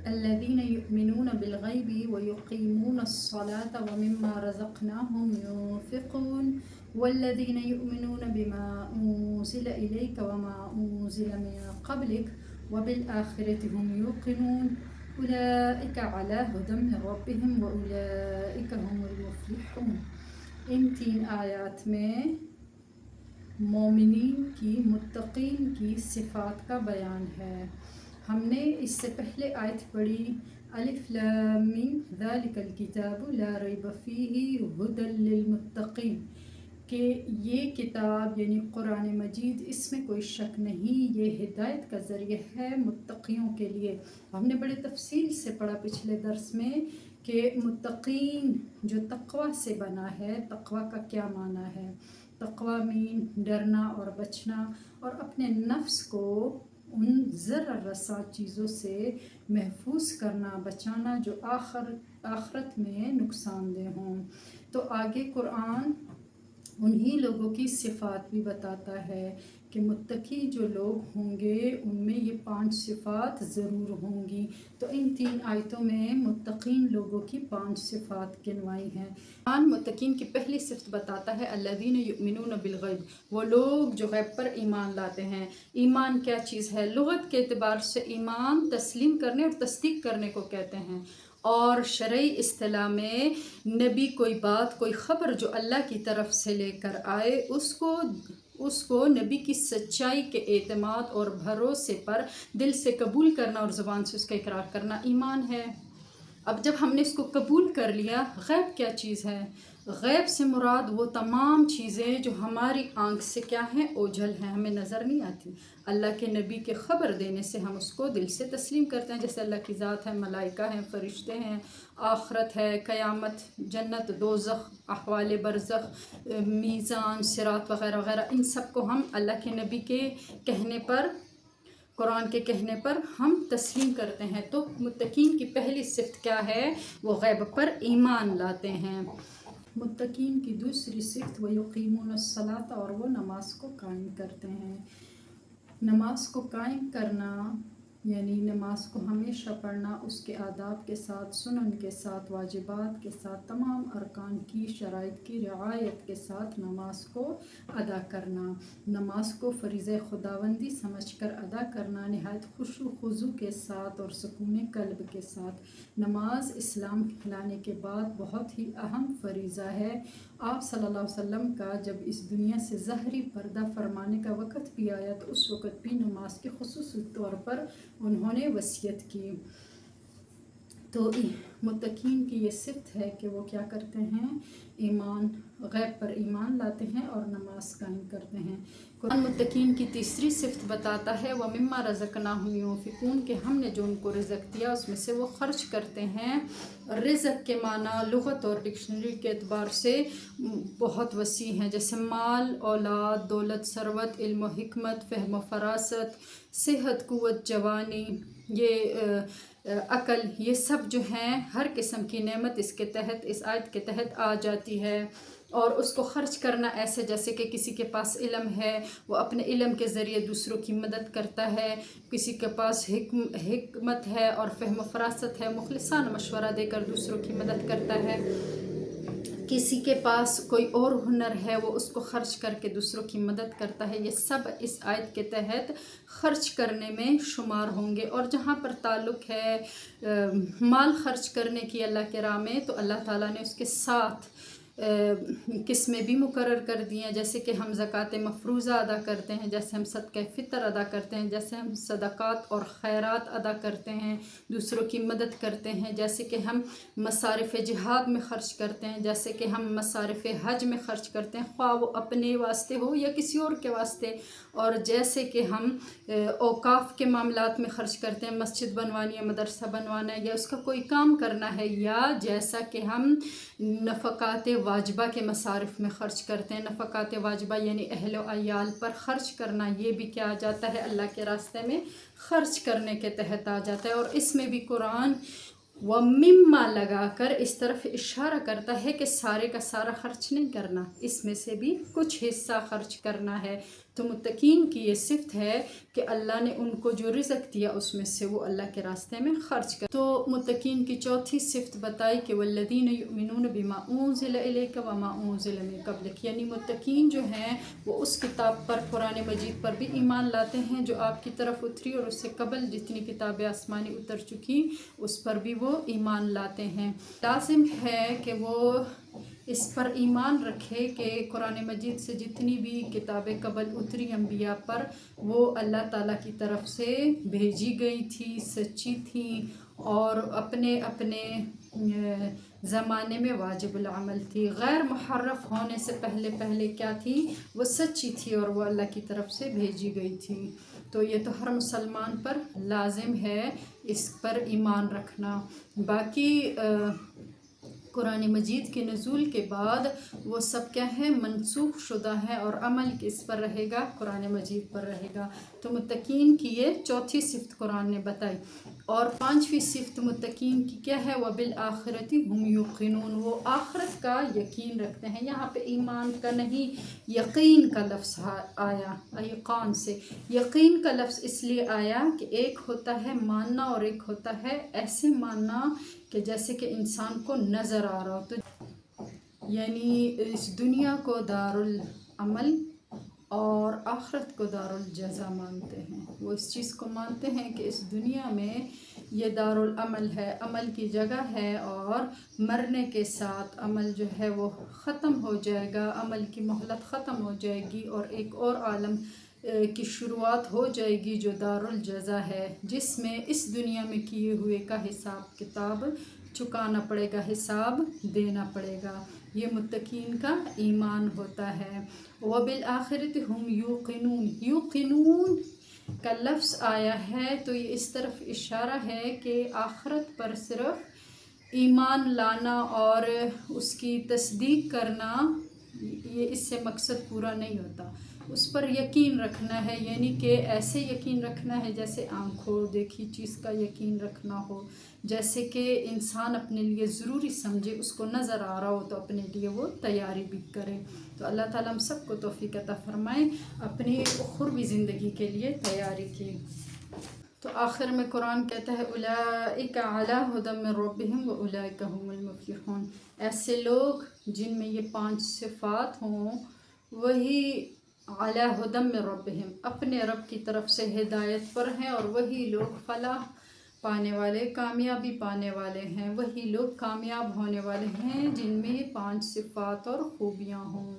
الذين يؤمنون بالغيب ويقيمون الصلاة ومما رزقناهم ينفقون والذين يؤمنون بما أنزل إليك وما أنزل من قبلك وبالآخرة هم يوقنون أولئك على هدى من ربهم وأولئك هم المفلحون۔ ان 3 آیات میں مومنین کی، متقین کی صفات کا بیان ہے۔ ہم نے اس سے پہلے آیت پڑھی الف لام میم ذالک الکتاب لا ریب فیہ ھدی للمتقین، کہ یہ کتاب یعنی قرآن مجید، اس میں کوئی شک نہیں، یہ ہدایت کا ذریعہ ہے متقیوں کے لیے۔ ہم نے بڑے تفصیل سے پڑھا پچھلے درس میں کہ متقین جو تقوی سے بنا ہے، تقوی کا کیا معنی ہے؟ تقوی مین ڈرنا اور بچنا اور اپنے نفس کو ان ضرر رساں چیزوں سے محفوظ کرنا، بچانا جو آخرت میں نقصان دہ ہوں۔ تو آگے قرآن انہی لوگوں کی صفات بھی بتاتا ہے کہ متقی جو لوگ ہوں گے ان میں یہ 5 صفات ضرور ہوں گی۔ تو ان 3 آیتوں میں متقین لوگوں کی 5 صفات گنوائی ہیں۔ قرآن متقین کی پہلی صفت بتاتا ہے الذین یؤمنون بالغیب، وہ لوگ جو غیب پر ایمان لاتے ہیں۔ ایمان کیا چیز ہے؟ لغت کے اعتبار سے ایمان تسلیم کرنے اور تصدیق کرنے کو کہتے ہیں، اور شرعی اصطلاح میں نبی کوئی بات، کوئی خبر جو اللہ کی طرف سے لے کر آئے اس کو نبی کی سچائی کے اعتماد اور بھروسے پر دل سے قبول کرنا اور زبان سے اس کا اقرار کرنا ایمان ہے۔ اب جب ہم نے اس کو قبول کر لیا، غیب کیا چیز ہے؟ غیب سے مراد وہ تمام چیزیں جو ہماری آنکھ سے کیا ہیں؟ اوجھل ہیں، ہمیں نظر نہیں آتی۔ اللہ کے نبی کے خبر دینے سے ہم اس کو دل سے تسلیم کرتے ہیں، جیسے اللہ کی ذات ہے، ملائکہ ہیں، فرشتے ہیں، آخرت ہے، قیامت، جنت، دوزخ، احوال برزخ، میزان، صراط وغیرہ وغیرہ، ان سب کو ہم اللہ کے نبی کے کہنے پر، قرآن کے کہنے پر ہم تسلیم کرتے ہیں۔ تو متقین کی پہلی صفت کیا ہے؟ وہ غیب پر ایمان لاتے ہیں۔ متقین کی دوسری صفت وَيُقِيمُونَ الصَّلَاةَ، اور وہ نماز کو قائم کرتے ہیں۔ نماز کو قائم کرنا یعنی نماز کو ہمیشہ پڑھنا، اس کے آداب کے ساتھ، سنن کے ساتھ، واجبات کے ساتھ، تمام ارکان کی، شرائط کی رعایت کے ساتھ نماز کو ادا کرنا، نماز کو فریضہ خداوندی سمجھ کر ادا کرنا، نہایت خشوع و خضوع کے ساتھ اور سکون قلب کے ساتھ۔ نماز اسلام لانے کے بعد بہت ہی اہم فریضہ ہے۔ آپ صلی اللہ علیہ وسلم کا جب اس دنیا سے ظاہری پردہ فرمانے کا وقت بھی آیا تو اس وقت بھی نماز کے خصوصی طور پر انہوں نے وصیت کی۔ تو متقین کی یہ صفت ہے کہ وہ کیا کرتے ہیں؟ غیب پر ایمان لاتے ہیں اور نماز قائم کرتے ہیں۔ قرآن متقین کی تیسری صفت بتاتا ہے وَمِمَّا رَزَقْنَاهُمْ يُنْفِقُونَ، کہ ہم نے جو ان کو رزق دیا اس میں سے وہ خرچ کرتے ہیں۔ رزق کے معنی لغت اور ڈکشنری کے اعتبار سے بہت وسیع ہیں، جیسے مال، اولاد، دولت، ثروت، علم و حکمت، فہم و فراست، صحت، قوت، جوانی، یہ عقل، یہ سب جو ہیں ہر قسم کی نعمت اس آیت کے تحت آ جاتی ہے۔ اور اس کو خرچ کرنا ایسے جیسے کہ کسی کے پاس علم ہے، وہ اپنے علم کے ذریعے دوسروں کی مدد کرتا ہے، کسی کے پاس حکمت ہے اور فہم و فراست ہے، مخلصانہ مشورہ دے کر دوسروں کی مدد کرتا ہے، کسی کے پاس کوئی اور ہنر ہے، وہ اس کو خرچ کر کے دوسروں کی مدد کرتا ہے۔ یہ سب اس آیت کے تحت خرچ کرنے میں شمار ہوں گے۔ اور جہاں پر تعلق ہے مال خرچ کرنے کی اللہ کے راہ میں، تو اللہ تعالیٰ نے اس کے ساتھ قسمیں بھی مقرر کر دی ہیں، جیسے کہ ہم زکوٰۃ مفروضہ ادا کرتے ہیں، جیسے ہم صدقہ فطر ادا کرتے ہیں، جیسے ہم صدقات اور خیرات ادا کرتے ہیں، دوسروں کی مدد کرتے ہیں، جیسے کہ ہم مصارف جہاد میں خرچ کرتے ہیں، جیسے کہ ہم مصارف حج میں خرچ کرتے ہیں، خواہ وہ اپنے واسطے ہو یا کسی اور کے واسطے، اور جیسے کہ ہم اوقاف کے معاملات میں خرچ کرتے ہیں، مسجد بنوانی ہے، مدرسہ بنوانا ہے، یا اس کا کوئی کام کرنا ہے، یا جیسا کہ ہم نفقات واجبہ کے مصارف میں خرچ کرتے ہیں۔ نفقات واجبہ یعنی اہل و عیال پر خرچ کرنا، یہ بھی کیا آ جاتا ہے؟ اللہ کے راستے میں خرچ کرنے کے تحت آ جاتا ہے۔ اور اس میں بھی قرآن وَمِمَّا لگا کر اس طرف اشارہ کرتا ہے کہ سارے کا سارا خرچ نہیں کرنا، اس میں سے بھی کچھ حصہ خرچ کرنا ہے، تو متقین کی یہ صفت ہے کہ اللہ نے ان کو جو رزق دیا اس میں سے وہ اللہ کے راستے میں خرچ کر. تو متقین کی چوتھی صفت بتائی کہ والذین یؤمنون بما انزل الیک وما انزل من قبلک، یعنی متقین جو ہیں وہ اس کتاب پر، قرآن مجید پر بھی ایمان لاتے ہیں جو آپ کی طرف اتری، اور اس سے قبل جتنی کتابیں آسمانی اتر چکی اس پر بھی وہ ایمان لاتے ہیں. لازم ہے کہ وہ اس پر ایمان رکھے کہ قرآن مجید سے جتنی بھی کتابیں قبل اتری انبیاء پر وہ اللہ تعالیٰ کی طرف سے بھیجی گئی تھی، سچی تھیں، اور اپنے اپنے زمانے میں واجب العمل تھی. غیر محرف ہونے سے پہلے کیا تھی؟ وہ سچی تھی اور وہ اللہ کی طرف سے بھیجی گئی تھی. تو یہ تو ہر مسلمان پر لازم ہے اس پر ایمان رکھنا. باقی قرآن مجید کے نزول کے بعد وہ سب کیا ہے؟ منسوخ شدہ ہے، اور عمل کس پر رہے گا؟ قرآن مجید پر رہے گا. تو متقین کی یہ چوتھی صفت قرآن نے بتائی. اور پانچویں صفت متقین کی کیا ہے؟ وَبِالْآخِرَةِ هُمْ يُوقِنُونَ، وہ آخرت کا یقین رکھتے ہیں. یہاں پہ ایمان کا نہیں، یقین کا لفظ آیا، ایقان سے. یقین کا لفظ اس لیے آیا کہ ایک ہوتا ہے ماننا اور ایک ہوتا ہے ایسے ماننا کہ جیسے کہ انسان کو نظر آ رہا ہو. تو یعنی اس دنیا کو دارالعمل اور آخرت کو دارالجزا مانتے ہیں. وہ اس چیز کو مانتے ہیں کہ اس دنیا میں یہ دارالعمل ہے، عمل کی جگہ ہے، اور مرنے کے ساتھ عمل جو ہے وہ ختم ہو جائے گا، عمل کی مہلت ختم ہو جائے گی، اور ایک اور عالم کی شروعات ہو جائے گی جو دارالجزا ہے، جس میں اس دنیا میں کیے ہوئے کا حساب کتاب چکانا پڑے گا، حساب دینا پڑے گا. یہ متقین کا ایمان ہوتا ہے. وَبِالْآخِرَةِ هُمْ يُوقِنُونَ، یوقنون کا لفظ آیا ہے تو یہ اس طرف اشارہ ہے کہ آخرت پر صرف ایمان لانا اور اس کی تصدیق کرنا، یہ اس سے مقصد پورا نہیں ہوتا. اس پر یقین رکھنا ہے، یعنی کہ ایسے یقین رکھنا ہے جیسے آنکھوں دیکھی چیز کا یقین رکھنا ہو، جیسے کہ انسان اپنے لیے ضروری سمجھے، اس کو نظر آ رہا ہو تو اپنے لیے وہ تیاری بھی کرے. تو اللہ تعالیٰ ہم سب کو توفیق عطا فرمائے اپنی اخروی زندگی کے لیے تیاری کی. تو آخر میں قرآن کہتا ہے اولئک علی ھدی من ربہم واولئک ھم المفلحون، ایسے لوگ جن میں یہ 5 صفات ہوں وہی علی ھدی من ربہم، اپنے رب کی طرف سے ہدایت پر ہیں، اور وہی لوگ فلاح پانے والے، کامیابی پانے والے ہیں. وہی لوگ کامیاب ہونے والے ہیں جن میں یہ 5 صفات اور خوبیاں ہوں.